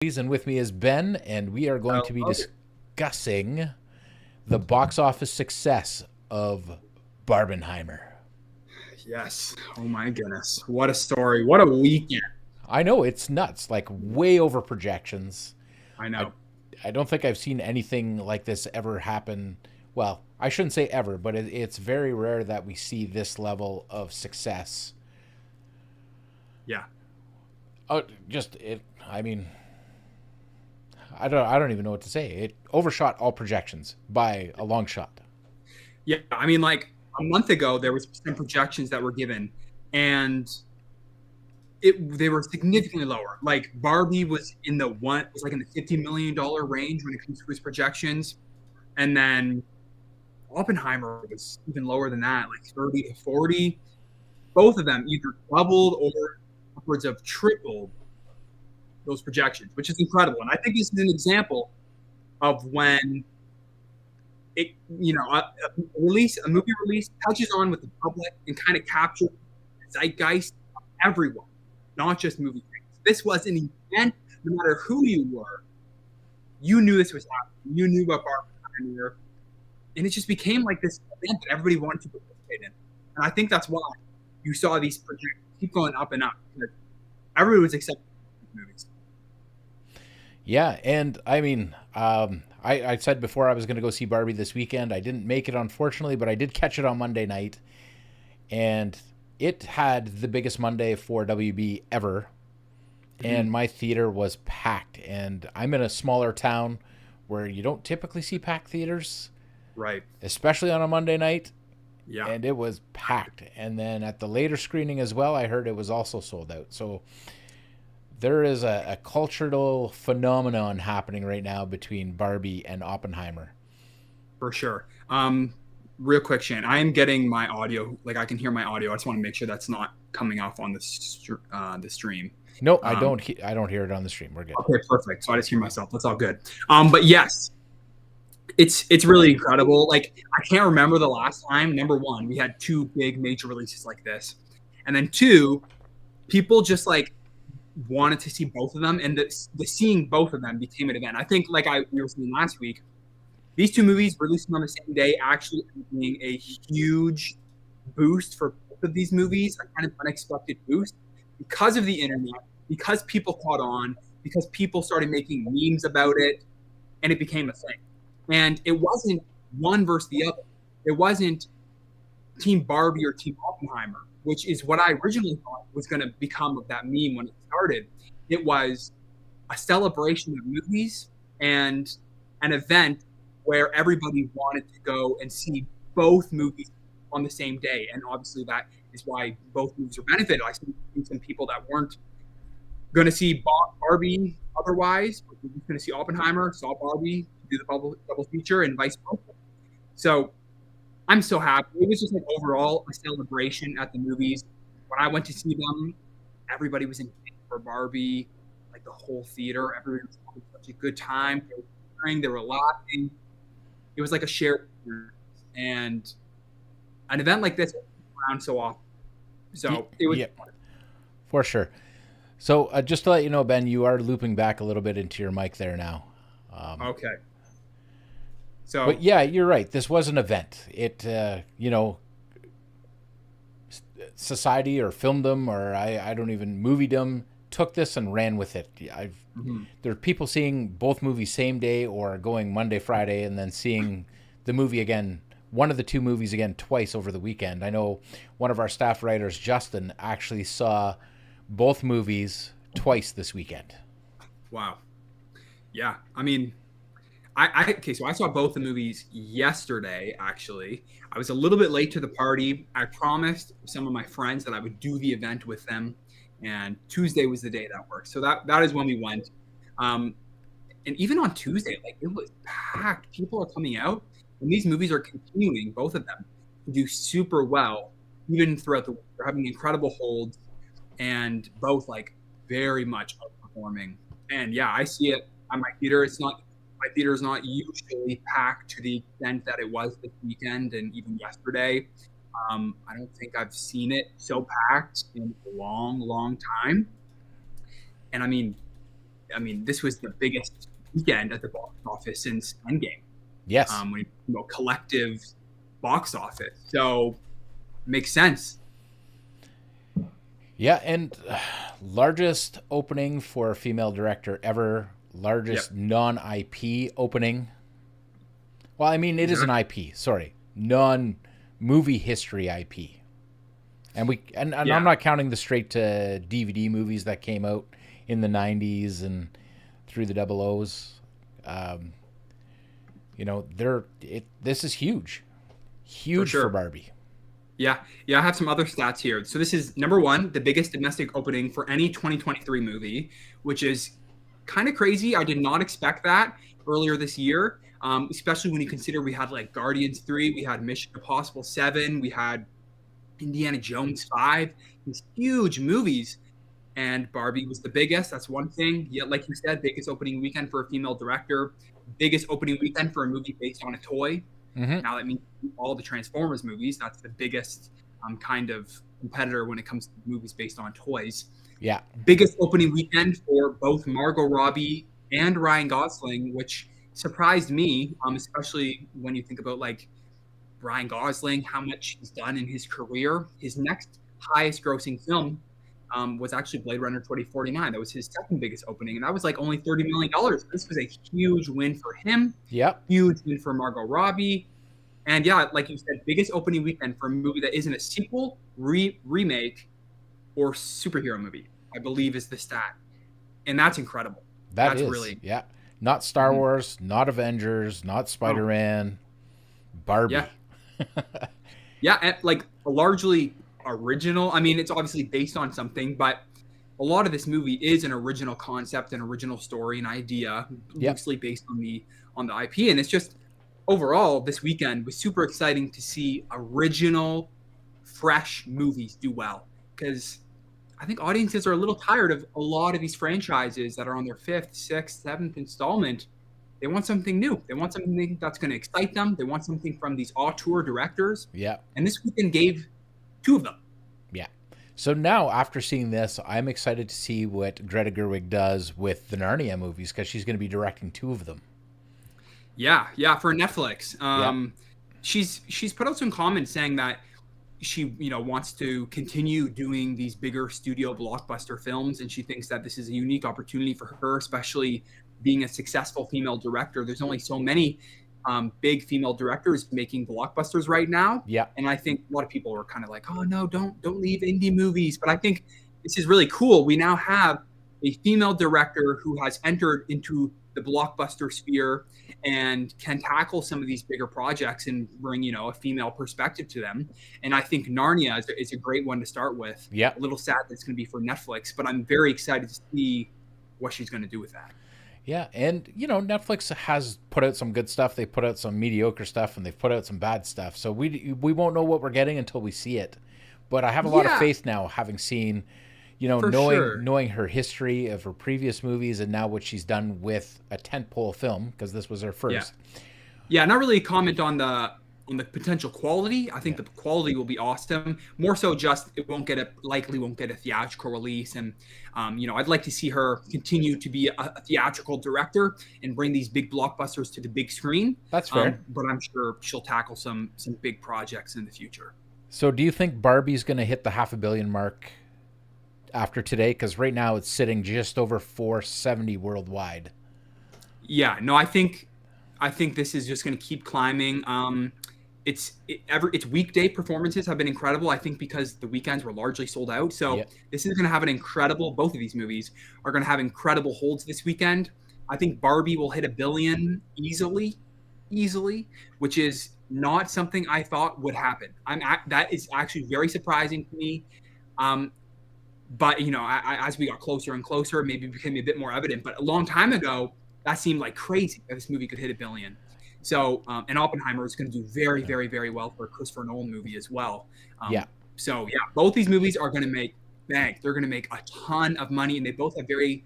And with me is Ben, and we are going to be Hello. discussing the box office success of Barbenheimer. Yes. Oh my goodness. What a story. What a weekend. I know it's nuts, like way over projections. I I know. I don't think I've seen anything like this ever happen. Well, I shouldn't say ever, but it's very rare that we see this level of success. Yeah. Just it. I mean, I don't even know what to say. It overshot all projections by a long shot. Yeah. I mean, like a month ago, there was some projections that were given, and they were significantly lower. Like Barbie was like in the $50 million range when it comes to its projections, and then Oppenheimer was even lower than that, like 30 to 40. Both of them either doubled or upwards of tripled those projections, which is incredible. And I think this is an example of when a movie release touches on with the public and kind of captures the zeitgeist of everyone, not just movie fans. This was an event. No matter who you were, you knew this was happening. You knew about Barbie, and it just became like this event that everybody wanted to participate in. And I think that's why you saw these projections keep going up and up, because everybody was accepting movies. Yeah, and I mean, I said before I was going to go see Barbie this weekend. I didn't make it, unfortunately, but I did catch it on Monday night, and it had the biggest Monday for WB ever. And Mm-hmm. my theater was packed. And I'm in a smaller town where you don't typically see packed theaters, Right. especially on a Monday night. Yeah. And it was packed. And then at the later screening as well, I heard it was also sold out. So there is a cultural phenomenon happening right now between Barbie and Oppenheimer. For sure. Real quick, Shane, I am getting my audio. Like I can hear my audio. I just want to make sure that's not coming off on the stream. No, I Um, don't. I don't hear it on the stream. We're good. okay, perfect. So I just hear myself. That's all good. But yes, it's really incredible. Like I can't remember the last time. Number one, we had two big major releases like this, and then two, people just like wanted to see both of them, and the seeing both of them became an event. I think, like we were saying last week, these two movies releasing on the same day actually being a huge boost for both of these movies, a kind of unexpected boost because of the internet, because people caught on, because people started making memes about it, and it became a thing. And it wasn't one versus the other. It wasn't Team Barbie or Team Oppenheimer, which is what I originally thought was going to become of that meme when it started. It was a celebration of movies and an event where everybody wanted to go and see both movies on the same day. And obviously, that is why both movies are benefited. I see some people that weren't going to see Barbie otherwise, but were going to see Oppenheimer, saw Barbie, do the double feature, and vice versa. So I'm so happy. It was just like overall a celebration at the movies. When I went to see them, everybody was in for Barbie, like the whole theater. Everybody was having such a good time. They were cheering, they were laughing. It was like a shared experience. And an event like this around so often. So it was Yeah, for sure. So just to let you know, Ben, you are looping back a little bit into your mic there now. Um, okay. but So yeah, you're right. This was an event. It, society or filmdom or I don't even moviedom took this and ran with it. mhm. There are people seeing both movies same day or going Monday, Friday, and then seeing the movie again, one of the two movies again twice over the weekend. I know one of our staff writers, Justin, actually saw both movies twice this weekend. Wow. Yeah. I mean, I okay, so I saw both the movies yesterday, actually. I was a little bit late to the party. I promised some of my friends that I would do the event with them, and Tuesday was the day that worked. So that is when we went. Um, and even on Tuesday, like it was packed. People are coming out, and these movies are continuing, both of them, to do super well, even throughout the week. They're having incredible holds, and both like very much outperforming. And yeah, I see it at my theater. It's not My theater is not usually packed to the extent that it was this weekend and even yesterday. I don't think I've seen it so packed in a long, long time. And I mean, I mean, this was the biggest weekend at the box office since Endgame. Yes. When collective box office, so makes sense. Yeah, and largest opening for a female director ever, Yep. largest non-IP opening. Well, I mean, it is an Exactly. IP. Sorry, non-movie history IP. And I'm Yeah. not counting the straight to DVD movies that came out in the '90s and through the double O's. Um, this is huge, For huge for sure. Barbie. Yeah. Yeah. I have some other stats here. So this is number one, the biggest domestic opening for any 2023 movie, which is kind of crazy. I did not expect that earlier this year, especially when you consider we had like Guardians 3, we had Mission Impossible 7, we had Indiana Jones 5, these huge movies. And Barbie was the biggest. That's one thing. Yet, like you said, biggest opening weekend for a female director, biggest opening weekend for a movie based on a toy. Mm-hmm. Now that means all the Transformers movies. That's the biggest kind of competitor when it comes to movies based on toys. Yeah. Biggest opening weekend for both Margot Robbie and Ryan Gosling, which surprised me, especially when you think about like Ryan Gosling, how much he's done in his career. His next highest grossing film was actually Blade Runner 2049. That was his second biggest opening, and that was like only $30 million. This was a huge win for him, Yep. huge win for Margot Robbie. And yeah, like you said, biggest opening weekend for a movie that isn't a sequel, remake, or superhero movie, I believe is the stat. And that's incredible. That That's is. really, Yeah. Not Star mhm. Wars, not Avengers, not Oh, Spider-Man, yeah. Barbie. Yeah, and like a largely original. I mean, it's obviously based on something, but a lot of this movie is an original concept, an original story, an idea, Yep. loosely based on the IP. And it's just overall this weekend was super exciting to see original, fresh movies do well because I think audiences are a little tired of a lot of these franchises that are on their fifth, sixth, seventh installment. They want something new. They want something that's going to excite them. They want something from these auteur directors. Yep. And this weekend gave two of them. Yeah. So now, after seeing this, I'm excited to see what Greta Gerwig does with the Narnia movies because she's going to be directing two of them. Yeah, yeah, for Netflix. Yeah. She's put out some comments saying that she wants to continue doing these bigger studio blockbuster films, and she thinks that this is a unique opportunity for her, especially being a successful female director. There's only so many big female directors making blockbusters right now, Yeah. and I think a lot of people are kind of like, oh no, don't leave indie movies. But I think this is really cool. We now have a female director who has entered into the blockbuster sphere and can tackle some of these bigger projects and bring a female perspective to them. And I think Narnia is a great one to start with. Yeah. A little sad that it's going to be for Netflix, but I'm very excited to see what she's going to do with that. Yeah. And, Netflix has put out some good stuff. They put out some mediocre stuff and they've put out some bad stuff. So we won't know what we're getting until we see it. But I have a lot of Yeah, faith now, having seen, for knowing sure. knowing her history of her previous movies and now what she's done with a tentpole film, because this was her Yeah. first. Yeah, not really a comment on the potential quality. I think Yeah. the quality will be awesome. More so, just it likely won't get a theatrical release. And I'd like to see her continue to be a theatrical director and bring these big blockbusters to the big screen. That's fair. But I'm sure she'll tackle some big projects in the future. So do you think Barbie's going to hit the 500 million mark after today? Because right now it's sitting just over 470 worldwide. Yeah, no, I think this is just going to keep climbing. Its weekday performances have been incredible. I think because the weekends were largely sold out. So Yeah. this is going to have an incredible. Both of these movies are going to have incredible holds this weekend. I think Barbie will hit 1 billion easily, which is not something I thought would happen. That is actually very surprising to me. Um, but as we got closer and closer, maybe it became a bit more evident. But a long time ago, that seemed like crazy that this movie could hit 1 billion. So, and Oppenheimer is going to do very, very, very well for a Christopher Nolan movie as well. Yeah. So yeah, both these movies are going to make bank. They're going to make a ton of money, and they both have very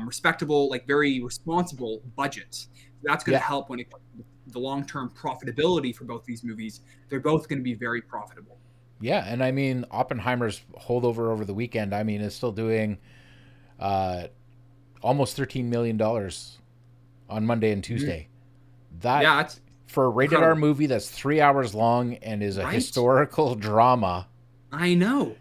respectable, like very responsible budgets. So that's going to Yeah. help when it comes to the long-term profitability for both these movies. They're both going to be very profitable. Yeah. And I mean, Oppenheimer's holdover over the weekend, I mean, is still doing almost $13 million on Monday and Mhm. Tuesday. That Yeah, it's for a rated R incredible, movie that's 3 hours long and is a right? historical drama. I know.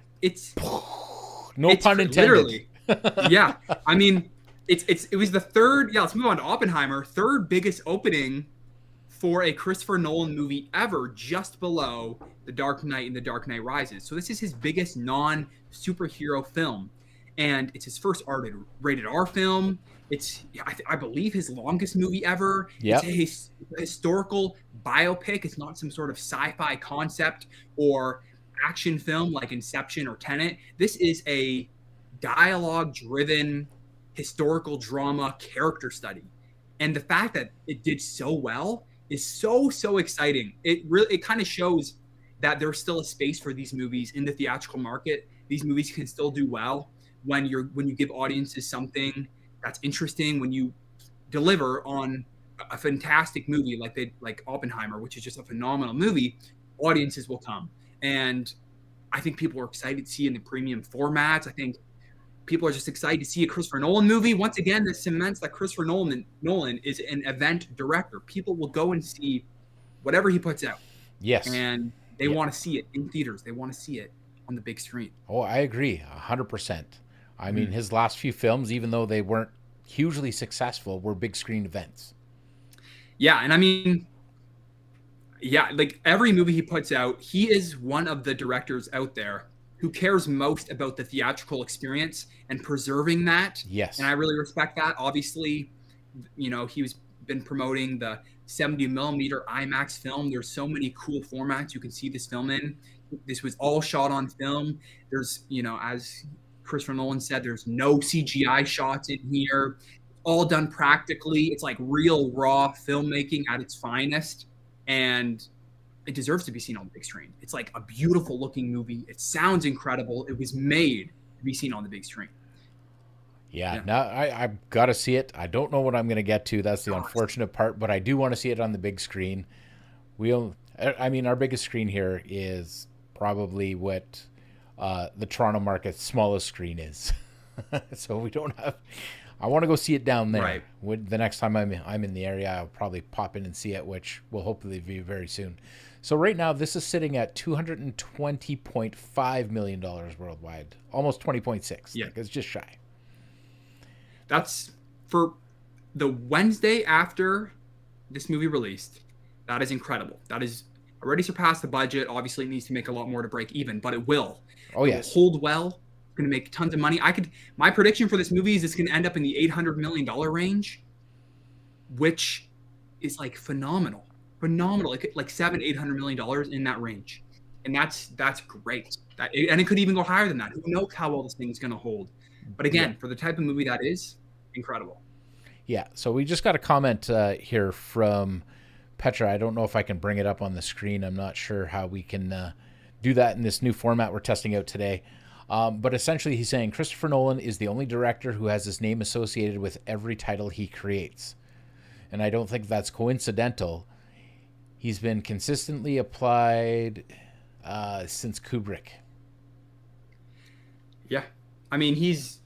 No pun intended. Literally. Yeah. I mean, it was the third. Yeah, let's move on to Oppenheimer. Third biggest opening for a Christopher Nolan movie ever, just below The Dark Knight and The Dark Knight Rises. So this is his biggest non-superhero film, and it's his first rated R film. It's I believe his longest movie ever. It's Yep. a historical biopic. It's not some sort of sci-fi concept or action film like Inception or Tenet. This is a dialogue-driven historical drama character study. And the fact that it did so well is so exciting. It kind of shows that there's still a space for these movies in the theatrical market. These movies can still do well when you give audiences something that's interesting, when you deliver on a fantastic movie like Oppenheimer, which is just a phenomenal movie. Audiences will come. And I think people are excited to see it in the premium formats. I think people are just excited to see a Christopher Nolan movie. Once again, this cements that Christopher Nolan is an event director. People will go and see whatever he puts out, Yes. and they Yeah. want to see it in theaters. They want to see it on the big screen. Oh, I agree 100%. I mean, Mm. his last few films, even though they weren't hugely successful, were big screen events. Yeah, and I mean, yeah, like every movie he puts out, he is one of the directors out there who cares most about the theatrical experience and preserving that. Yes. And I really respect that. Obviously, he's been promoting the 70 millimeter IMAX film. There's so many cool formats you can see this film in. This was all shot on film. There's, as Christopher Nolan said, there's no CGI shots in here. All done practically. It's like real raw filmmaking at its finest. And it deserves to be seen on the big screen. It's like a beautiful looking movie. It sounds incredible. It was made to be seen on the big screen. Yeah, Yeah. now I've got to see it. I don't know what I'm going to get to. That's the Gosh. unfortunate part, but I do want to see it on the big screen. I mean, our biggest screen here is probably what the Toronto market's smallest screen is. So we don't have. I want to go see it down there. Right. The next time I'm in the area, I'll probably pop in and see it, which will hopefully be very soon. So right now, this is sitting at $220.5 million worldwide, almost 20.6. Yeah. Like, it's just shy. That's for the Wednesday after this movie released. That is incredible. That is already surpassed the budget. Obviously, it needs to make a lot more to break even, but it will. Oh It yes. will hold well. It's going to make tons of money. My prediction for this movie is it's going to end up in the $800 million range, which is like phenomenal. Phenomenal. Like $700-800 million in that range. And that's great. And it could even go higher than that. Who knows how well this thing is going to hold. But again, for the type of movie that is, incredible. Yeah. So we just got a comment here from Petra. I don't know if I can bring it up on the screen. I'm not sure how we can do that in this new format we're testing out today. But essentially, he's saying Christopher Nolan is the only director who has his name associated with every title he creates. And I don't think that's coincidental. He's been consistently applied since Kubrick. Yeah. I mean, he's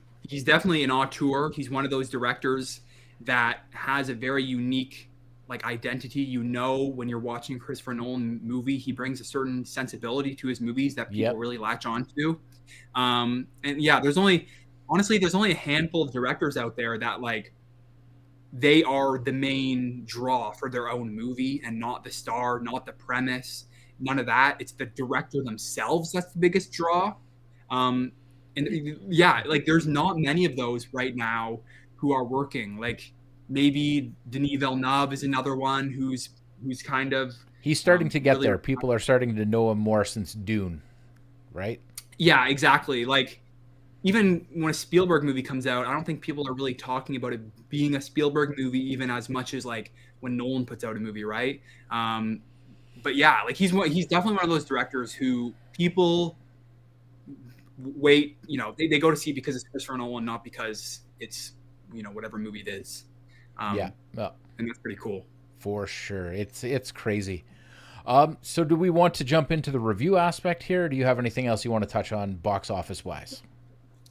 definitely an auteur. He's one of those directors that has a very unique identity. When you're watching a Christopher Nolan movie, he brings a certain sensibility to his movies that people really latch on to. And yeah, there's only a handful of directors out there that they are the main draw for their own movie and not the star, not the premise, none of that. It's the director themselves that's the biggest draw. And yeah, there's not many of those right now who are working. Maybe Denis Villeneuve is another one who's kind of He's starting to get really there. People are starting to know him more since Dune, right? Yeah, exactly. Even when a Spielberg movie comes out, I don't think people are really talking about it being a Spielberg movie even as much as when Nolan puts out a movie, right? But yeah, he's definitely one of those directors who people wait, they go to see because it's Christopher Nolan, not because it's whatever movie it is. Yeah, and that's pretty cool for sure. It's crazy. So do we want to jump into the review aspect here? Or do you have anything else you want to touch on box office wise?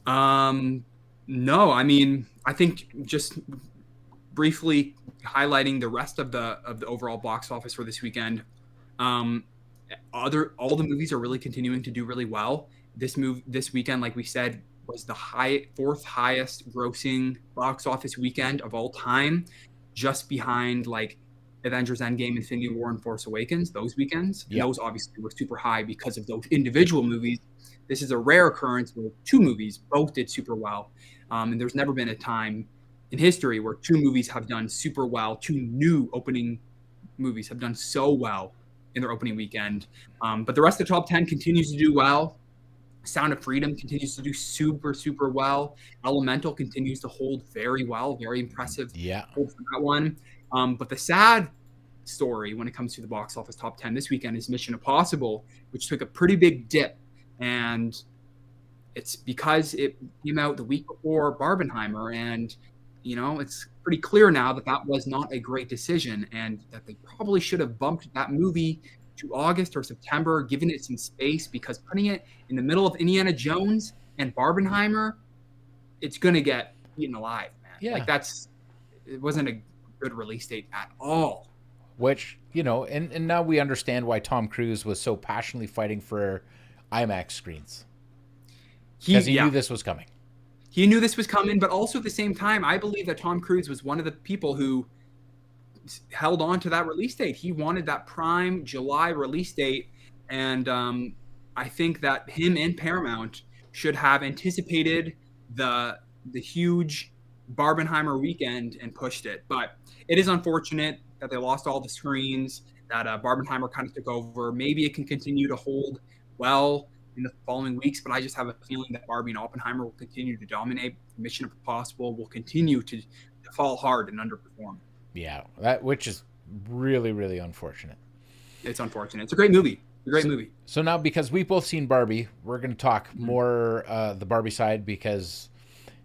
No, I mean, I think just briefly highlighting the rest of the overall box office for this weekend. Um, all the movies are really continuing to do really well. This weekend, like we said, was the fourth highest grossing box office weekend of all time, just behind like Avengers Endgame, Infinity War, and Force Awakens, those weekends. And Yeah. those obviously were super high because of those individual movies. This is a rare occurrence where two movies both did super well. And there's never been a time in history where two movies have done super well, two new opening movies have done so well in their opening weekend. But the rest of the top 10 continues to do well. Sound of Freedom continues to do super, super well. Elemental continues to hold very well, very impressive. Yeah. Hold for that one. But the sad story when it comes to the box office top 10 this weekend is Mission Impossible, which took a pretty big dip. And it's because it came out the week before Barbenheimer. And, it's pretty clear now that that was not a great decision and that they probably should have bumped that movie to August or September, giving it some space, because putting it in the middle of Indiana Jones and Barbenheimer, it's going to get eaten alive, man. Yeah. Like it wasn't a good release date at all. Which, and now we understand why Tom Cruise was so passionately fighting for IMAX screens. Because he knew this was coming. He knew this was coming, but also at the same time, I believe that Tom Cruise was one of the people who held on to that release date. He wanted that prime July release date, and I think that him and Paramount should have anticipated the huge Barbenheimer weekend and pushed it. But it is unfortunate that they lost all the screens, that Barbenheimer kind of took over. Maybe it can continue to hold well in the following weeks, but I just have a feeling that Barbie and Oppenheimer will continue to dominate. Mission Impossible will continue to fall hard and underperform. Yeah, which is really, really unfortunate. It's unfortunate. It's a great movie. Movie. So now, because we've both seen Barbie, we're going to talk more the Barbie side, because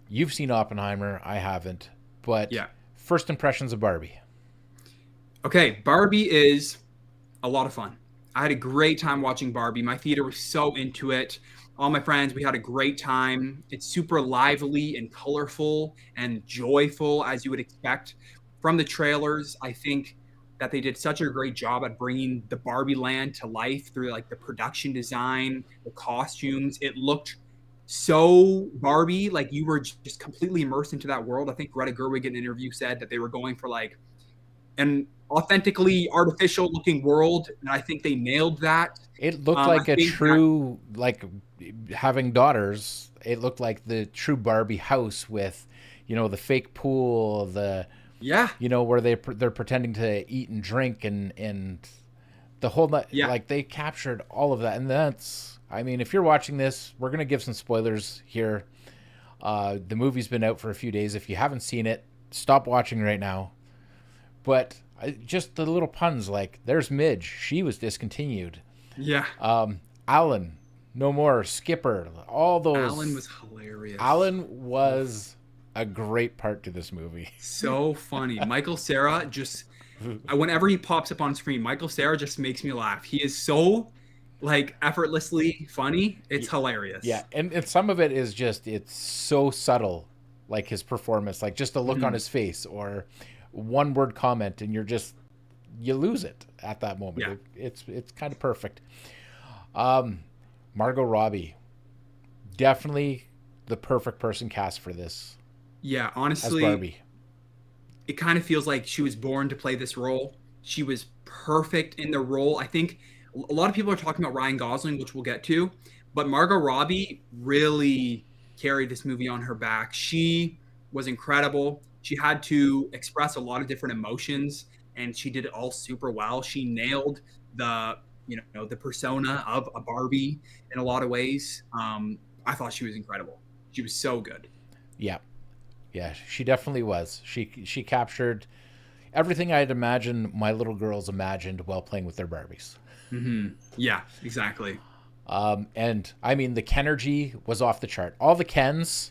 you've seen Oppenheimer, I haven't. But yeah. First impressions of Barbie. Okay, Barbie is a lot of fun. I had a great time watching Barbie. My theater was so into it. All my friends, we had a great time. It's super lively and colorful and joyful, as you would expect from the trailers. I think that they did such a great job at bringing the Barbie land to life through like the production design, the costumes. It looked so Barbie, like you were just completely immersed into that world. I think Greta Gerwig in an interview said that they were going for like an authentically artificial looking world, and I think they nailed that. It looked like a true, like having daughters, it looked like the true Barbie house with, the fake pool, where they're pretending to eat and drink and the whole like they captured all of that. And that's, if you're watching this, we're going to give some spoilers here. The movie's been out for a few days. If you haven't seen it, stop watching right now. But just the little puns, like there's Midge, she was discontinued. Yeah. Alan, no more. Skipper, all those. Alan was hilarious. Alan was a great part to this movie. So funny. Michael Cera just, whenever he pops up on screen, Michael Cera just makes me laugh. He is so like effortlessly funny. It's hilarious. Yeah, and some of it is just, it's so subtle, like his performance, like just a look on his face or one word comment, and you lose it at that moment. Yeah. It's kind of perfect. Margot Robbie, definitely the perfect person cast for this. Yeah, honestly, as Barbie. It kind of feels like she was born to play this role. She was perfect in the role. I think a lot of people are talking about Ryan Gosling, which we'll get to, but Margot Robbie really carried this movie on her back. She was incredible. She had to express a lot of different emotions, and she did it all super well. She nailed the persona of a Barbie in a lot of ways. I thought she was incredible. She was so good. Yeah, she definitely was. She captured everything I'd imagine my little girls imagined while playing with their Barbies. Mm-hmm. Yeah, exactly. And the Kenergy was off the chart. All the Kens.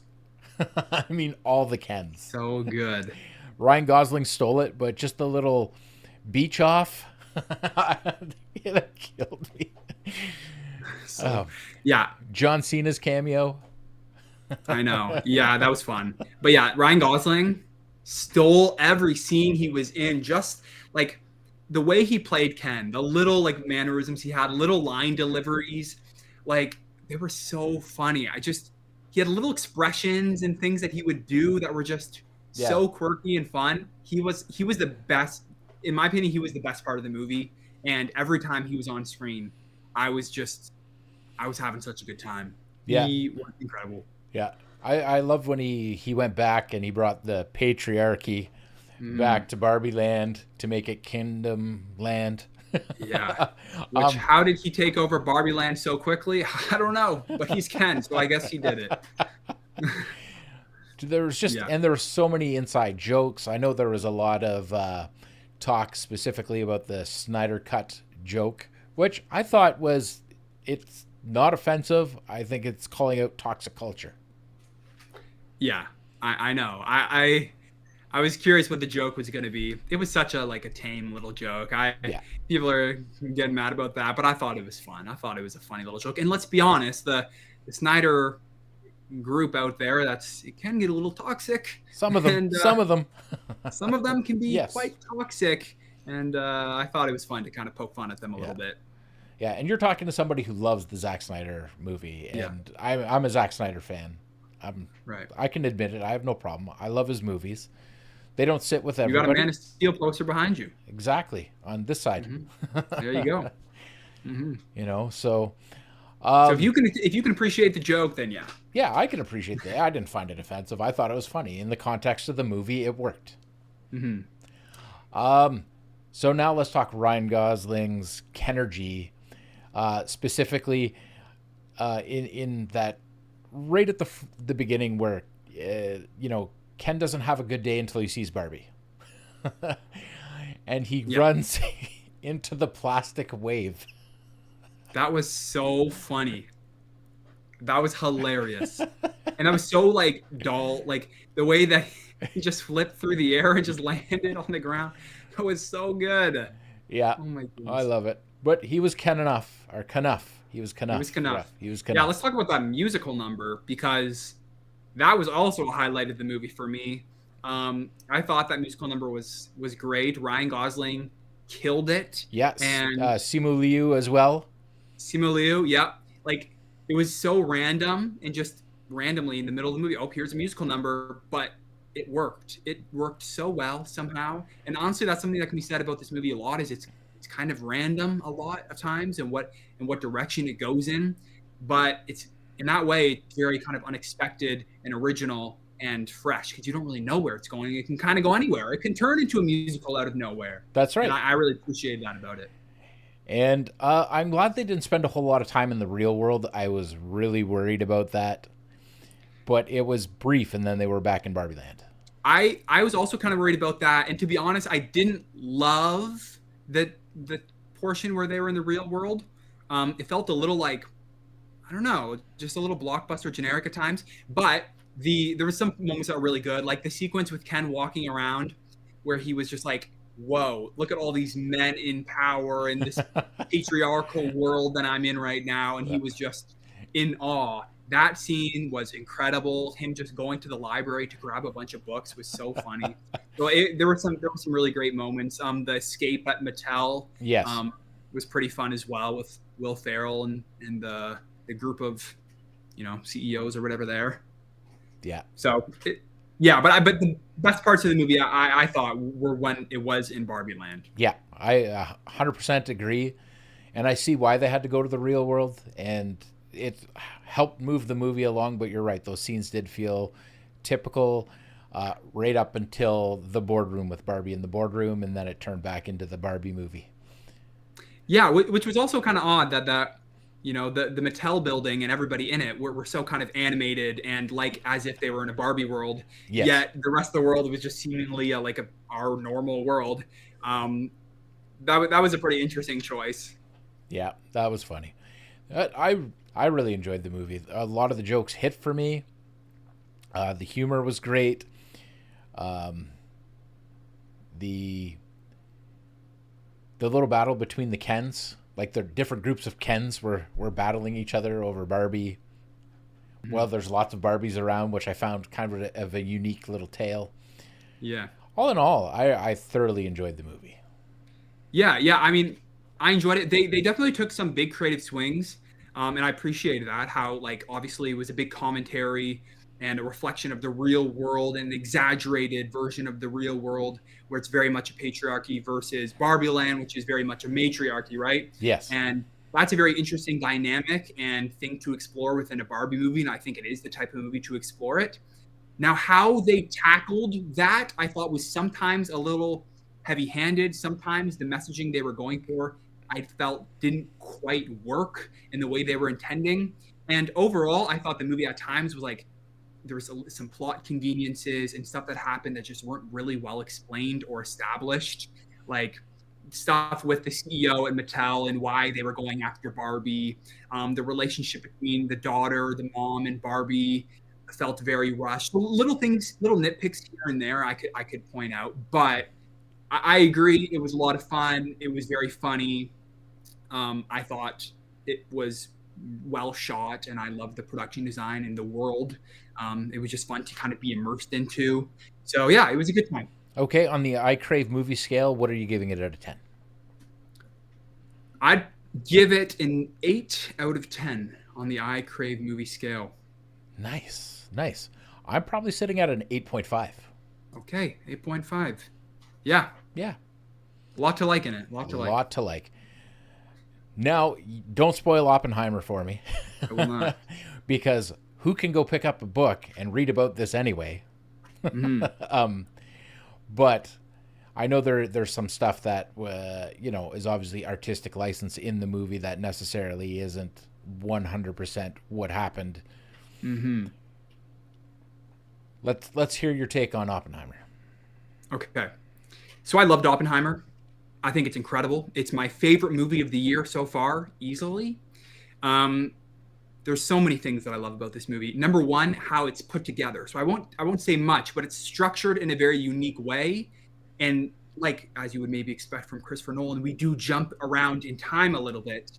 All the Kens. So good. Ryan Gosling stole it, but just the little beach off, it killed me. Yeah. John Cena's cameo. I know. Yeah, that was fun. But yeah, Ryan Gosling stole every scene he was in. Just like the way he played Ken, the little like mannerisms he had, little line deliveries, like they were so funny. He had little expressions and things that he would do that were just Yeah. so quirky and fun. He was the best, in my opinion. He was the best part of the movie, and every time he was on screen, I was just I was having such a good time. Yeah. He was incredible. Yeah. I love when he went back and he brought the patriarchy Mm. back to Barbie Land to make it Kingdom Land. Yeah. Which, um, how did he take over Barbie Land so quickly? I don't know, but he's Ken, so I guess he did it. there was just Yeah. and there were so many inside jokes. I know there was a lot of talk specifically about the Snyder Cut joke, which I thought was it's not offensive. I think it's calling out toxic culture. Yeah. I know. I was curious what the joke was going to be. It was such a tame little joke. Yeah. People are getting mad about that, but I thought it was fun. I thought it was a funny little joke. And let's be honest, the Snyder group out there, it can get a little toxic, Some of them. and Some of them. some of them can be Yes. quite toxic. And I thought it was fun to kind of poke fun at them a Yeah. little bit. Yeah, and you're talking to somebody who loves the Zack Snyder movie, Yeah. and I'm a Zack Snyder fan. Right. I can admit it. I have no problem. I love his movies. They don't sit with You got a everybody. Man of Steel poster behind you. Exactly on this side. Hmm. There you go. Hmm. You know, so So if you can appreciate the joke, then yeah. yeah, I can appreciate that. I didn't find it offensive. I thought it was funny in the context of the movie. It worked. Hmm. So now let's talk Ryan Gosling's Kenergy, specifically in that right at the beginning where Ken doesn't have a good day until he sees Barbie, and he Yeah. runs into the plastic wave. That was so funny. That was hilarious. And that was so like dull. Like the way that he just flipped through the air and just landed on the ground. That was so good. Yeah, Oh my I goodness. love it. But he was Ken enough or Knuff. He was It was Knuff. Yeah, enough. he was Yeah, Knuff. let's talk about that musical number because that was also a highlight of the movie for me. I thought that musical number was great. Ryan Gosling killed it, Yes, and Simu Liu as well. Simu Liu, yep. Like it was so random and just randomly in the middle of the movie. Oh, here's a musical number, but it worked. It worked so well somehow. And honestly, that's something that can be said about this movie a lot. Is it's kind of random a lot of times and what direction it goes in, but it's in that way it's very kind of unexpected and original and fresh because you don't really know where it's going. It can kind of go anywhere. It can turn into a musical out of nowhere, That's and right. I really appreciate that about it. And I'm glad they didn't spend a whole lot of time in the real world. I was really worried about that, but it was brief, and then they were back in Barbie Land. I was also kind of worried about that, and to be honest, I didn't love the portion where they were in the real world. It felt a little like I don't know, just a little blockbuster generic at times. But there was some moments that were really good, like the sequence with Ken walking around, where he was just like, "Whoa, look at all these men in power in this patriarchal world that I'm in right now," and he was just in awe. That scene was incredible. Him just going to the library to grab a bunch of books was so funny. So there were some really great moments. The escape at Mattel Yes. um, was pretty fun as well with Will Ferrell and the group of CEOs or whatever there. Yeah. So yeah, but the best parts of the movie I thought were when it was in Barbie Land. Yeah. I 100% agree. And I see why they had to go to the real world. And it helped move the movie along. But you're right. Those scenes did feel typical right up until the boardroom with Barbie in the boardroom. And then it turned back into the Barbie movie. Yeah, which was also kind of odd that the Mattel building and everybody in it were so kind of animated and like as if they were in a Barbie world. Yes. Yet the rest of the world was just seemingly our normal world. That was a pretty interesting choice. Yeah. That was funny. I really enjoyed the movie. A lot of the jokes hit for me. The humor was great. The little battle between the Kens, like the different groups of Kens were battling each other over Barbie, Well, there's lots of Barbies around, which I found kind of a unique little tale. Yeah. All in all, I thoroughly enjoyed the movie. Yeah. I mean, I enjoyed it. They definitely took some big creative swings, and I appreciated that. How like obviously it was a big commentary and a reflection of the real world, and an exaggerated version of the real world, where it's very much a patriarchy versus Barbie Land, which is very much a matriarchy, right? Yes. And that's a very interesting dynamic and thing to explore within a Barbie movie, and I think it is the type of movie to explore it. Now, how they tackled that, I thought was sometimes a little heavy handed. Sometimes the messaging they were going for, I felt didn't quite work in the way they were intending. And overall, I thought the movie at times was like, there was some plot conveniences and stuff that happened that just weren't really well explained or established. Like stuff with the CEO and Mattel and why they were going after Barbie, the relationship between the daughter, the mom, and Barbie felt very rushed. Little things, little nitpicks here and there, I could point out, but I agree. It was a lot of fun. It was very funny. I thought it was well shot, and I loved the production design and the world. It was just fun to kind of be immersed into. So yeah, it was a good time. Okay, on the I Crave movie scale, what are you giving it out of 10? I'd give it an 8 out of 10 on the I Crave movie scale. Nice, nice. I'm probably sitting at an 8.5. Okay, 8.5. Yeah, Yeah, a lot to like in it. A lot a to like. lot to like. Now, don't spoil Oppenheimer for me. I will not. Because who can go pick up a book and read about this anyway? Mhm. But I know there's some stuff that is obviously artistic license in the movie that necessarily isn't 100% what happened. Mhm. Let's hear your take on Oppenheimer. Okay. So I loved Oppenheimer. I think it's incredible. It's my favorite movie of the year so far, easily. Um, there's so many things that I love about this movie. Number one, how it's put together. So I won't say much, but it's structured in a very unique way. And like as you would maybe expect from Christopher Nolan, we do jump around in time a little bit,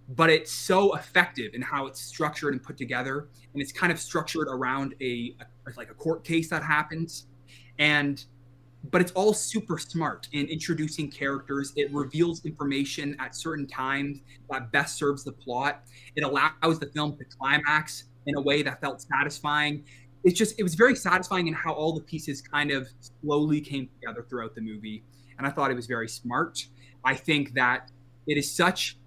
but it's so effective in how it's structured and put together. And it's kind of structured around like a court case that happens. And but it's all super smart in introducing characters. It reveals information at certain times that best serves the plot. It allows the film to climax in a way that felt satisfying. It was very satisfying in how all the pieces kind of slowly came together throughout the movie. And I thought it was very smart. I think that it is such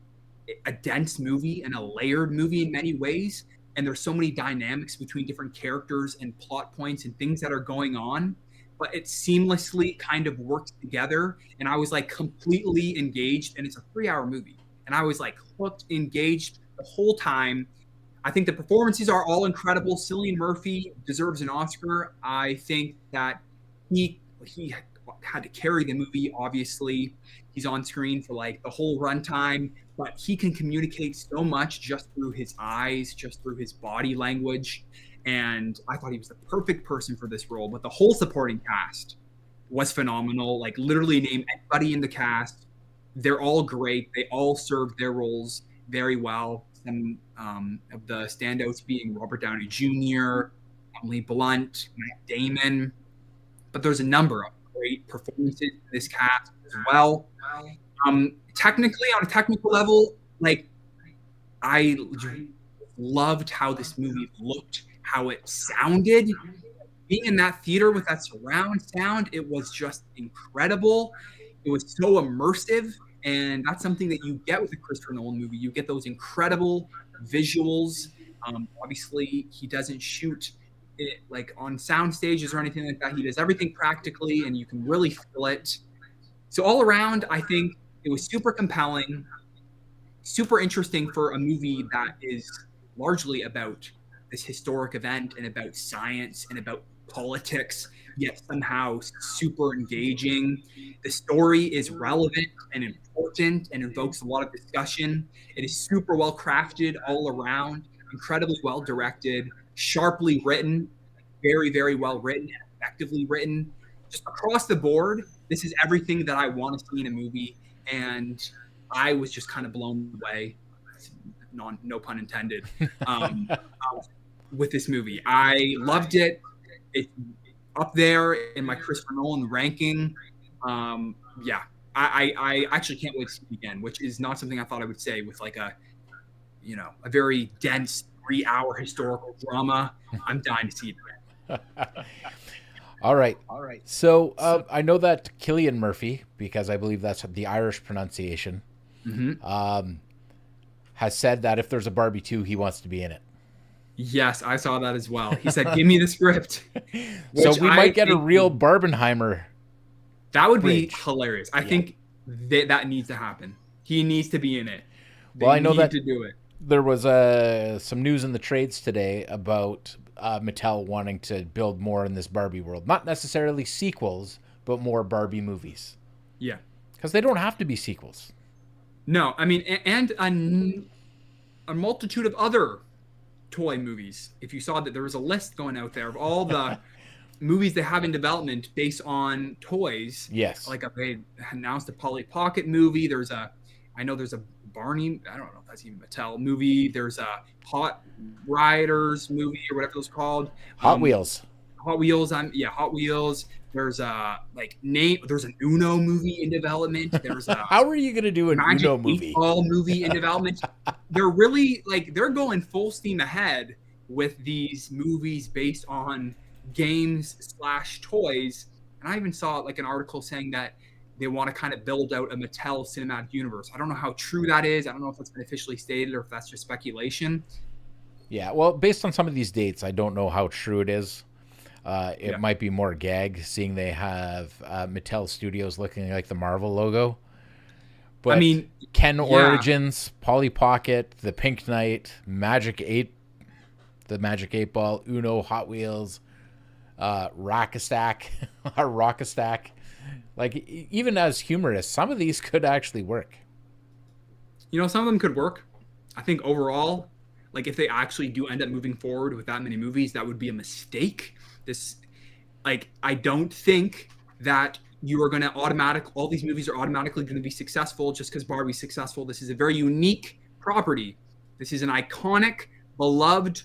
a dense movie and a layered movie in many ways. And there's so many dynamics between different characters and plot points and things that are going on, but it seamlessly kind of worked together. And I was like completely engaged. And it's a 3 hour movie. And I was like hooked, engaged the whole time. I think the performances are all incredible. Cillian Murphy deserves an Oscar. I think that he had to carry the movie. Obviously, he's on screen for like the whole runtime, but he can communicate so much just through his eyes, just through his body language. And I thought he was the perfect person for this role. But the whole supporting cast was phenomenal. Like literally name anybody in the cast, they're all great. They all served their roles very well. Some of the standouts being Robert Downey Jr., Emily Blunt, Matt Damon. But there's a number of great performances in this cast as well. Technically, on a technical level, like I loved how this movie looked, how it sounded. Being in that theater with that surround sound, it was just incredible. It was so immersive, and that's something that you get with a Christopher Nolan movie. You get those incredible visuals. Obviously, he doesn't shoot it like on sound stages or anything like that. He does everything practically, and you can really feel it. So all around, I think it was super compelling, super interesting for a movie that is largely about this historic event and about science and about politics, yet somehow super engaging. The story is relevant and important and invokes a lot of discussion. It is super well crafted all around, incredibly well directed, sharply written, very, very well written and effectively written. Just across the board, this is everything that I want to see in a movie. And I was just kind of blown away. No pun intended. Um, with this movie. I loved it. It's up there in my Christopher Nolan ranking. Yeah, I actually can't wait to see it again, which is not something I thought I would say with like a very dense 3-hour historical drama. I'm dying to see it again. All right. So I know that Cillian Murphy, because I believe that's the Irish pronunciation, has said that if there's a Barbie 2, he wants to be in it. Yes, I saw that as well. He said, "Give me the script." So we might get a real Barbenheimer. That would be hilarious. I think that needs to happen. He needs to be in it. Well, I know that to do it. There was some news in the trades today about Mattel wanting to build more in this Barbie world. Not necessarily sequels, but more Barbie movies. Yeah. Because they don't have to be sequels. No, I mean, and a multitude of other toy movies. If you saw that there was a list going out there of all the movies they have in development based on toys. Yes. Like they announced a Polly Pocket movie. I know there's a Barney, I don't know if that's even Mattel movie. There's a Hot Riders movie or whatever it was called. Hot Wheels. Hot Wheels. Hot Wheels. There's there's an Uno movie in development. There's a How are you gonna do an Magic Uno movie? Ball movie in development. They're really they're going full steam ahead with these movies based on games/toys. And I even saw an article saying that they want to kind of build out a Mattel cinematic universe. I don't know how true that is. I don't know if that's been officially stated or if that's just speculation. Yeah, well, based on some of these dates, I don't know how true it is. It might be more gag, seeing they have Mattel Studios looking like the Marvel logo. But I mean, Ken Origins, Polly Pocket, the Pink Knight, the Magic 8 Ball, Uno, Hot Wheels, Rock-a-Stack, even as humorous, some of these could actually work. Some of them could work. I think overall, if they actually do end up moving forward with that many movies, that would be a mistake. I don't think that you are going to all these movies are automatically going to be successful just because Barbie's successful. This is a very unique property. This is an iconic, beloved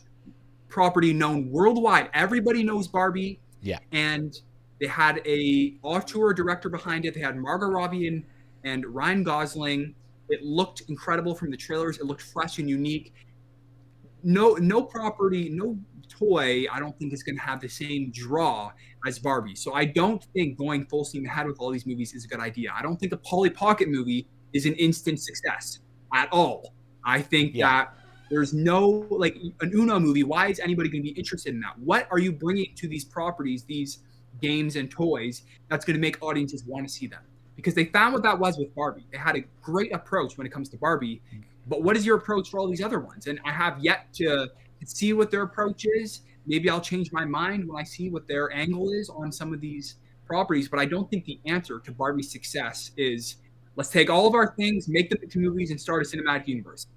property known worldwide. Everybody knows Barbie. Yeah. And they had a auteur director behind it. They had Margot Robbie and Ryan Gosling. It looked incredible from the trailers. It looked fresh and unique. No property, no toy, I don't think is going to have the same draw as Barbie. So I don't think going full steam ahead with all these movies is a good idea. I don't think a Polly Pocket movie is an instant success at all. I think that there's no, an Uno movie. Why is anybody going to be interested in that? What are you bringing to these properties, these games and toys, that's going to make audiences want to see them? Because they found what that was with Barbie. They had a great approach when it comes to Barbie. But what is your approach for all these other ones? And I have yet to see what their approach is. Maybe I'll change my mind when I see what their angle is on some of these properties. But I don't think the answer to Barbie's success is let's take all of our things, make them into movies, and start a cinematic universe.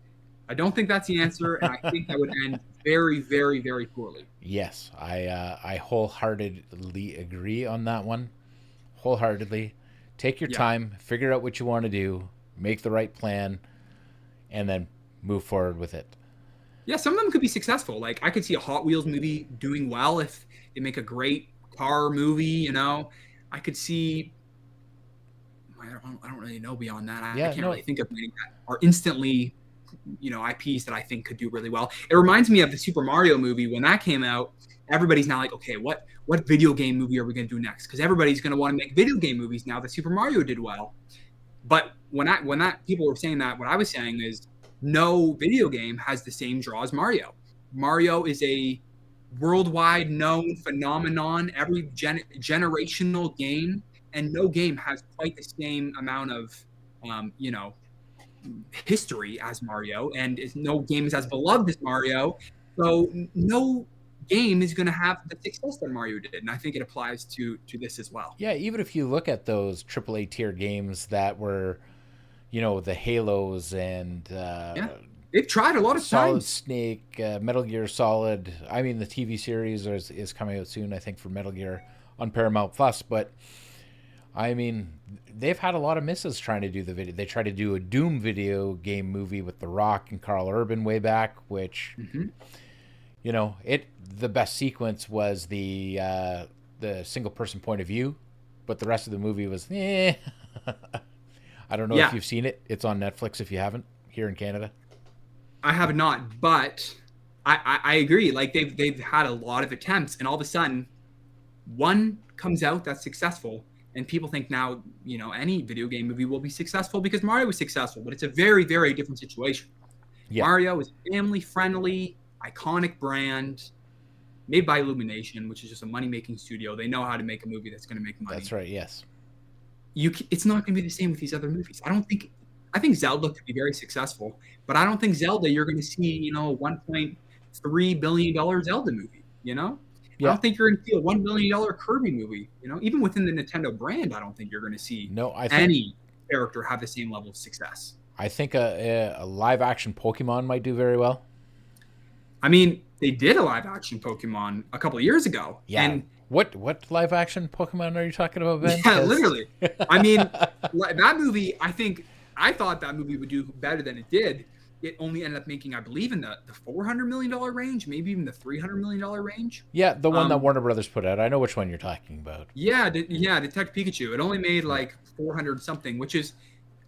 I don't think that's the answer, and I think that would end very, very, very poorly. Yes, I wholeheartedly agree on that one. Wholeheartedly. Take your time, figure out what you want to do, make the right plan, and then move forward with it. Yeah, some of them could be successful. I could see a Hot Wheels movie doing well if they make a great car movie, I could see I don't really know beyond that. I can't really think of any that are instantly, IPs that I think could do really well. It reminds me of the Super Mario movie. When that came out, everybody's now like, okay, what video game movie are we going to do next? Because everybody's going to want to make video game movies now that Super Mario did well. But when that people were saying that, what I was saying is no video game has the same draw as Mario. Mario is a worldwide known phenomenon, every generational game, and no game has quite the same amount of, history as Mario, and no game is as beloved as Mario. So no game is going to have the success that Mario did, and I think it applies to this as well. Yeah, even if you look at those AAA tier games that were, the Halos and they've tried a lot of Solid times. Snake, Metal Gear Solid. I mean, the TV series is coming out soon, I think, for Metal Gear on Paramount Plus. But I mean, they've had a lot of misses trying to do the video. They tried to do a Doom video game movie with The Rock and Carl Urban way back, which You know, the best sequence was the single person point of view, but the rest of the movie was I don't know if Yeah, you've seen it. It's on Netflix if you haven't here in Canada. I have not, but I agree. Like they've had a lot of attempts, and all of a sudden, one comes out that's successful, and people think now, any video game movie will be successful because Mario was successful, but it's a very, very different situation. Yeah, Mario is family friendly, iconic brand, made by Illumination, which is just a money making studio. They know how to make a movie that's going to make money. that's right. Yes. It's not going to be the same with these other movies. I think Zelda could be very successful, but I don't think Zelda you're going to see, a $1.3 billion Zelda movie, I Yeah. don't think you're going to see a $1 billion Kirby movie, even within the Nintendo brand, I don't think you're going to see No, any character have the same level of success. I think a live action Pokemon might do very well. I mean, they did a live action Pokemon a couple of years ago. Yeah. And What live action Pokemon are you talking about, Ben? yeah, literally. I mean, that movie, I thought that movie would do better than it did. It only ended up making, I believe, in the $400 million range, maybe even the $300 million range. Yeah, the one that Warner Brothers put out. I know which one you're talking about. Yeah, Detective Pikachu. It only made like 400 something, which is,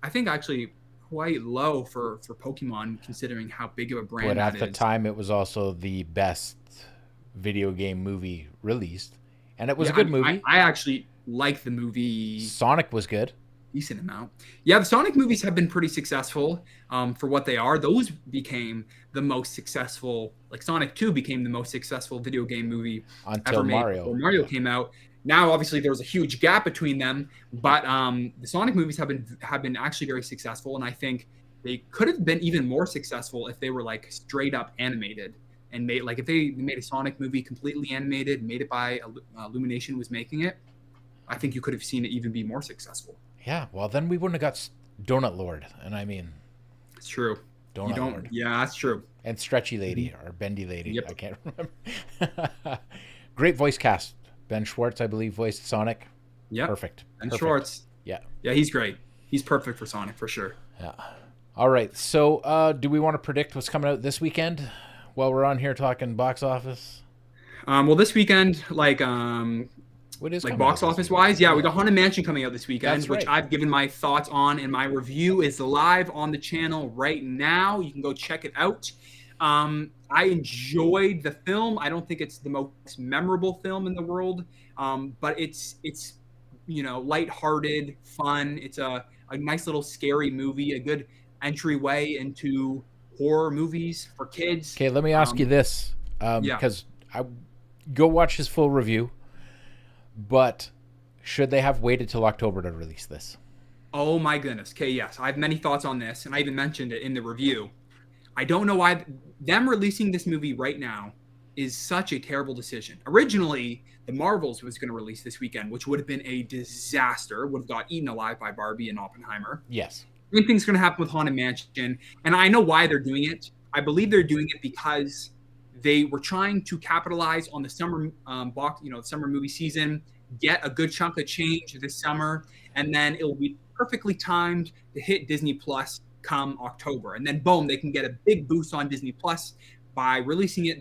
I think, actually quite low for Pokemon, considering how big of a brand But that at the is. time, it was also the best video game movie released, and it was a good movie. I actually like the movie. Sonic was good. Decent amount. Yeah, the Sonic movies have been pretty successful for what they are. Those became the most successful, like Sonic 2 became the most successful video game movie Until ever made Mario. before Mario came out. Now, obviously, there was a huge gap between them, but the Sonic movies have been actually very successful, and I think they could have been even more successful if they were like straight up animated and made like if they made a Sonic movie completely animated, made it by Illumination was making it. I think you could have seen it even be more successful. Yeah, well, then we wouldn't have got Donut Lord, and I mean, It's true. Donut Lord. Yeah, that's true. And Stretchy Lady or Bendy Lady. Yep. I can't remember. Great voice cast. Ben Schwartz, I believe, voiced Sonic. Yeah. Perfect. And Perfect. Schwartz. Yeah. Yeah, he's great. He's perfect for Sonic for sure. Yeah. All right. So, do we want to predict what's coming out this weekend while we're on here talking box office? Well, this weekend, What is like coming box out this office weekend? wise, yeah, we got Haunted Mansion coming out this weekend, That's which right. I've given my thoughts on, and my review is live on the channel right now. You can go check it out. I enjoyed the film. I don't think it's the most memorable film in the world, but it's lighthearted, fun. It's a nice little scary movie, a good entryway into horror movies for kids. Okay, let me ask you this, yeah. because I go watch his full review. But should they have waited till October to release this? Oh my goodness. Okay, yes. I have many thoughts on this, and I even mentioned it in the review. I don't know why them releasing this movie right now is such a terrible decision. Originally, The Marvels was going to release this weekend, which would have been a disaster, would have got eaten alive by Barbie and Oppenheimer. Yes. Same thing's going to happen with Haunted Mansion, and I know why they're doing it. I believe they're doing it because they were trying to capitalize on the summer summer movie season, get a good chunk of change this summer, and then it'll be perfectly timed to hit Disney Plus come October. And then boom, they can get a big boost on Disney Plus by releasing it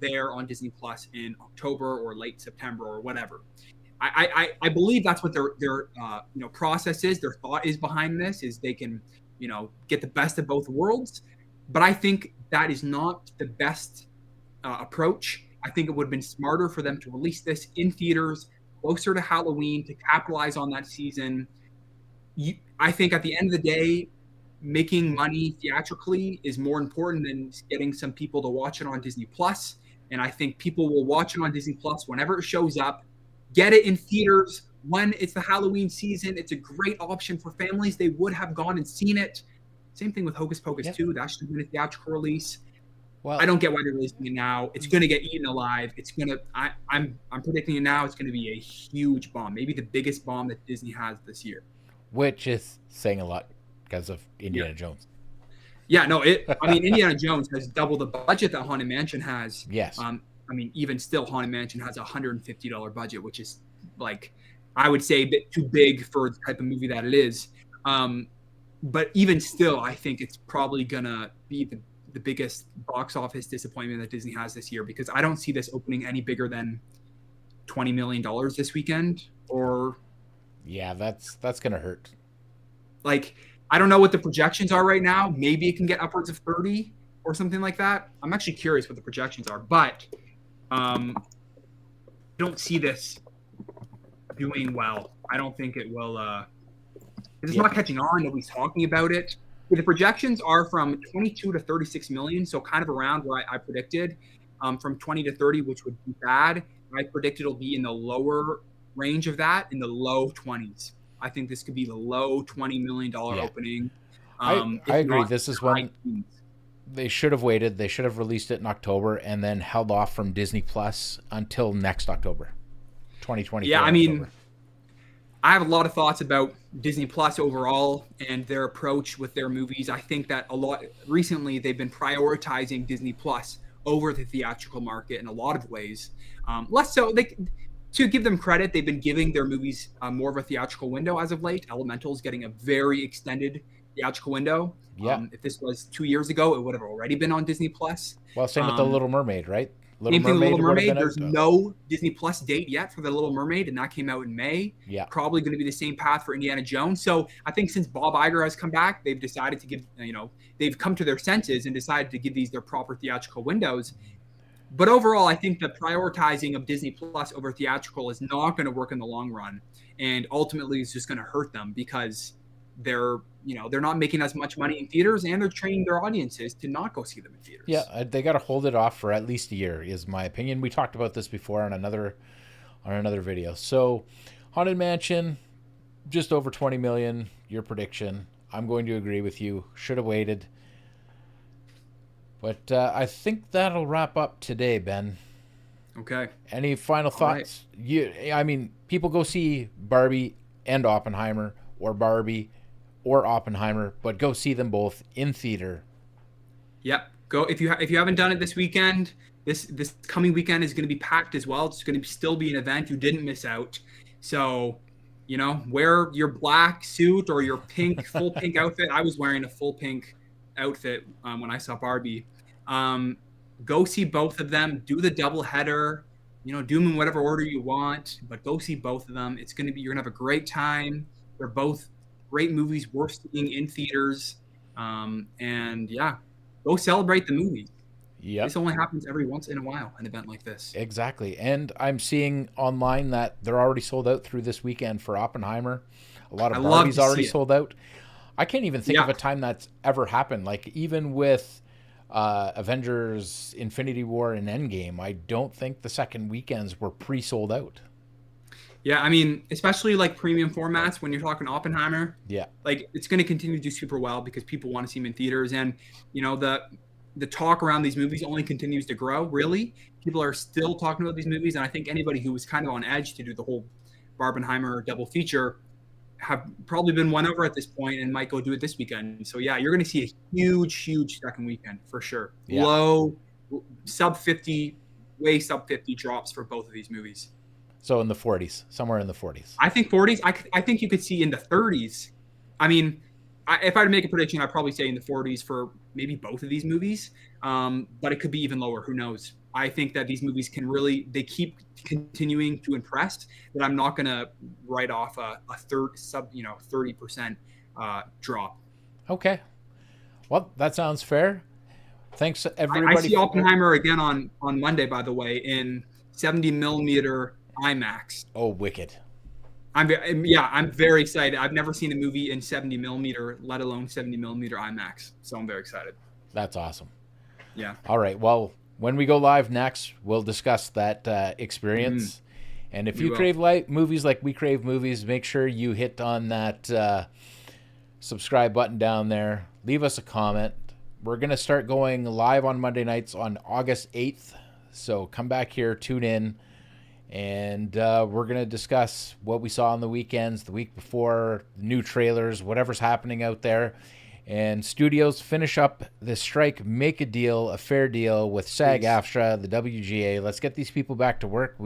there on Disney Plus in October or late September or whatever. I believe that's what their process is. Their thought is behind this is they can get the best of both worlds. But I think that is not the best approach. I think it would have been smarter for them to release this in theaters closer to Halloween to capitalize on that season. I think at the end of the day, making money theatrically is more important than getting some people to watch it on Disney Plus. And I think people will watch it on Disney Plus whenever it shows up. Get it in theaters when it's the Halloween season. It's a great option for families. They would have gone and seen it. Same thing with Hocus Pocus 2. That should have been a theatrical release. Well, I don't get why they're releasing it now. It's going to get eaten alive. It's going to. I'm predicting it now. It's going to be a huge bomb, maybe the biggest bomb that Disney has this year. Which is saying a lot because of Indiana Jones. Yeah, no. Indiana Jones has double the budget that Haunted Mansion has. Yes. Even still, Haunted Mansion has a $150 budget, which is I would say a bit too big for the type of movie that it is. But even still, I think it's probably gonna be the biggest box office disappointment that Disney has this year, because I don't see this opening any bigger than $20 million this weekend, or Yeah, that's gonna hurt. like, I don't know what the projections are right now. Maybe it can get upwards of 30 or something like that. I'm actually curious what the projections are, but I don't see this doing well. I don't think it will. It's not catching on. Nobody's talking about it. The projections are from 22 to 36 million, so kind of around where I predicted. From 20 to 30, which would be bad. I predict it'll be in the lower range of that, in the low 20s. I think this could be the low $20 million opening. I agree. This is when teens. they should have waited. They should have released it in October and then held off from Disney Plus until next October, 2024. Yeah, I mean, October. I have a lot of thoughts about Disney Plus overall and their approach with their movies. I think that recently they've been prioritizing Disney Plus over the theatrical market in a lot of ways. Less so, to give them credit, they've been giving their movies more of a theatrical window as of late. Elemental is getting a very extended theatrical window. Yeah. If this was 2 years ago, it would have already been on Disney Plus. Well, same with the Little Mermaid, right? Same thing with Little Mermaid. There's no Disney Plus date yet for the Little Mermaid, and that came out in May. Yeah. Probably going to be the same path for Indiana Jones. So I think since Bob Iger has come back, they've decided to give, they've come to their senses and decided to give these their proper theatrical windows. But overall, I think the prioritizing of Disney Plus over theatrical is not going to work in the long run, and ultimately it's just going to hurt them because they're not making as much money in theaters, and they're training their audiences to not go see them in theaters. Yeah, they got to hold it off for at least a year, is my opinion. We talked about this before on another video. So, Haunted Mansion, just over 20 million. Your prediction. I'm going to agree with you. Should have waited. But I think that'll wrap up today, Ben. Okay. Any final thoughts? Right. People go see Barbie and Oppenheimer, or Barbie or Oppenheimer, but go see them both in theater. Yep. Go if you haven't done it this weekend. This coming weekend is going to be packed as well. It's going to still be an event. You didn't miss out. So, wear your black suit or your pink full pink outfit. I was wearing a full pink outfit when I saw Barbie. Go see both of them. Do the double header. Do them in whatever order you want, but go see both of them. You're gonna have a great time. They're both great movies worth seeing in theaters. And yeah, go celebrate the movie. Yeah, this only happens every once in a while, an event like this. Exactly. And I'm seeing online that they're already sold out through this weekend for Oppenheimer. A lot of Barbie's already sold out. I can't even think of a time that's ever happened. Like, even with Avengers Infinity War and Endgame, I don't think the second weekends were pre-sold out. Yeah, especially like premium formats when you're talking Oppenheimer. Yeah. Like, it's going to continue to do super well because people want to see them in theaters. And, the talk around these movies only continues to grow, really. People are still talking about these movies. And I think anybody who was kind of on edge to do the whole Barbenheimer double feature have probably been won over at this point and might go do it this weekend. So yeah, you're going to see a huge second weekend for sure. Yeah. Low, sub 50 drops for both of these movies. So in the 40s, somewhere in the 40s. I think 40s. I think you could see in the 30s. If I had to make a prediction, I'd probably say in the 40s for maybe both of these movies. But it could be even lower. Who knows? I think that these movies they keep continuing to impress, that I'm not going to write off a 30% drop. Okay. Well, that sounds fair. Thanks, everybody. I see Oppenheimer again on Monday, by the way, in 70 millimeter IMAX. Oh, wicked. I'm very excited. I've never seen a movie in 70 millimeter, let alone 70 millimeter IMAX. So I'm very excited. That's awesome. Yeah. All right. Well, when we go live next, we'll discuss that experience. Mm-hmm. And if you crave movies like we crave movies, make sure you hit on that subscribe button down there. Leave us a comment. We're going to start going live on Monday nights on August 8th. So come back here, tune in, and we're going to discuss what we saw on the weekends, the week before, new trailers, whatever's happening out there. And studios finish up the strike, make a fair deal with SAG-AFTRA, the WGA. Let's get these people back to work.